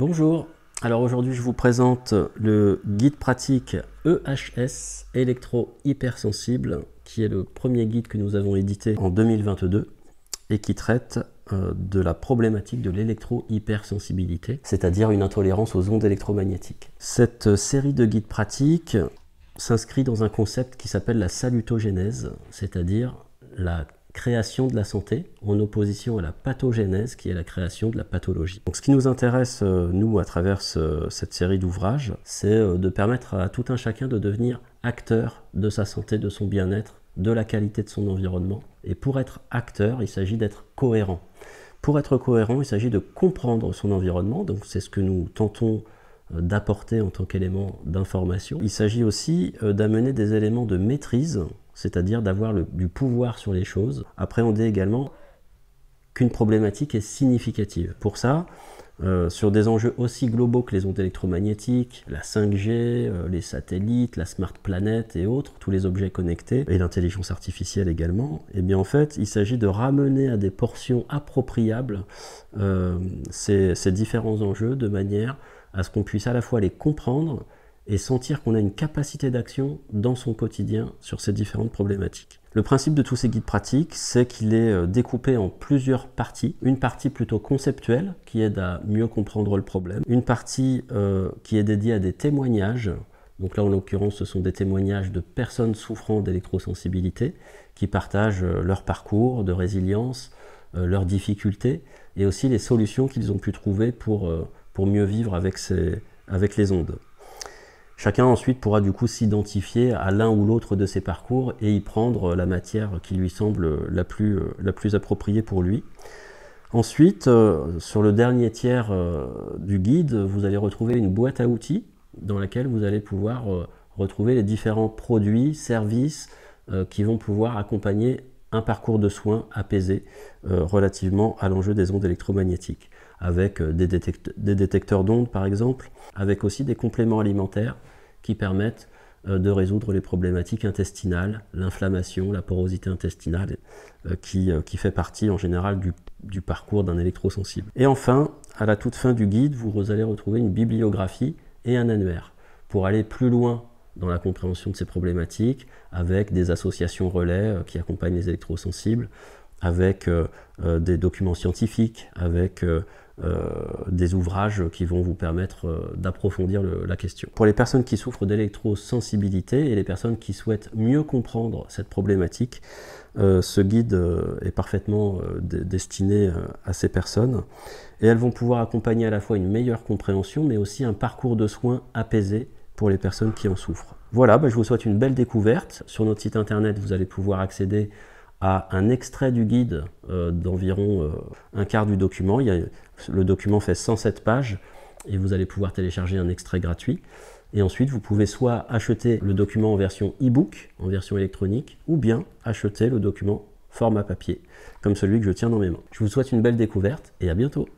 Bonjour, alors aujourd'hui je vous présente le guide pratique EHS, électro-hypersensible, qui est le premier guide que nous avons édité en 2022 et qui traite de la problématique de l'électro-hypersensibilité, c'est-à-dire une intolérance aux ondes électromagnétiques. Cette série de guides pratiques s'inscrit dans un concept qui s'appelle la salutogénèse, c'est-à-dire la création de la santé en opposition à la pathogénèse qui est la création de la pathologie. Donc ce qui nous intéresse, nous, à travers cette série d'ouvrages, c'est de permettre à tout un chacun de devenir acteur de sa santé, de son bien-être, de la qualité de son environnement. Et pour être acteur, il s'agit d'être cohérent. Pour être cohérent, il s'agit de comprendre son environnement, donc c'est ce que nous tentons d'apporter en tant qu'élément d'information. Il s'agit aussi d'amener des éléments de maîtrise, c'est-à-dire d'avoir du pouvoir sur les choses. Appréhender également qu'une problématique est significative. Pour ça, sur des enjeux aussi globaux que les ondes électromagnétiques, la 5G, les satellites, la smart planet et autres, tous les objets connectés, et l'intelligence artificielle également, eh bien en fait, il s'agit de ramener à des portions appropriables ces différents enjeux de manière à ce qu'on puisse à la fois les comprendre et sentir qu'on a une capacité d'action dans son quotidien sur ces différentes problématiques. Le principe de tous ces guides pratiques, c'est qu'il est découpé en plusieurs parties. Une partie plutôt conceptuelle, qui aide à mieux comprendre le problème. Une partie qui est dédiée à des témoignages. Donc là, en l'occurrence, ce sont des témoignages de personnes souffrant d'électrosensibilité, qui partagent leur parcours de résilience, leurs difficultés, et aussi les solutions qu'ils ont pu trouver pour mieux vivre avec les ondes. Chacun ensuite pourra du coup s'identifier à l'un ou l'autre de ses parcours et y prendre la matière qui lui semble la plus appropriée pour lui. Ensuite, sur le dernier tiers du guide, vous allez retrouver une boîte à outils dans laquelle vous allez pouvoir retrouver les différents produits, services qui vont pouvoir accompagner un parcours de soins apaisé relativement à l'enjeu des ondes électromagnétiques, avec des détecteurs d'ondes par exemple, avec aussi des compléments alimentaires qui permettent de résoudre les problématiques intestinales, l'inflammation, la porosité intestinale, qui fait partie en général du parcours d'un électrosensible. Et enfin, à la toute fin du guide, vous allez retrouver une bibliographie et un annuaire pour aller plus loin dans la compréhension de ces problématiques, avec des associations relais qui accompagnent les électrosensibles, avec des documents scientifiques, avec des ouvrages qui vont vous permettre d'approfondir la question. Pour les personnes qui souffrent d'électrosensibilité et les personnes qui souhaitent mieux comprendre cette problématique, ce guide est parfaitement destiné à ces personnes et elles vont pouvoir accompagner à la fois une meilleure compréhension mais aussi un parcours de soins apaisé pour les personnes qui en souffrent. Voilà, je vous souhaite une belle découverte. Sur notre site internet, vous allez pouvoir accéder à un extrait du guide d'environ un quart du document. Le document fait 107 pages et vous allez pouvoir télécharger un extrait gratuit. Et ensuite, vous pouvez soit acheter le document en version e-book, en version électronique, ou bien acheter le document format papier, comme celui que je tiens dans mes mains. Je vous souhaite une belle découverte et à bientôt.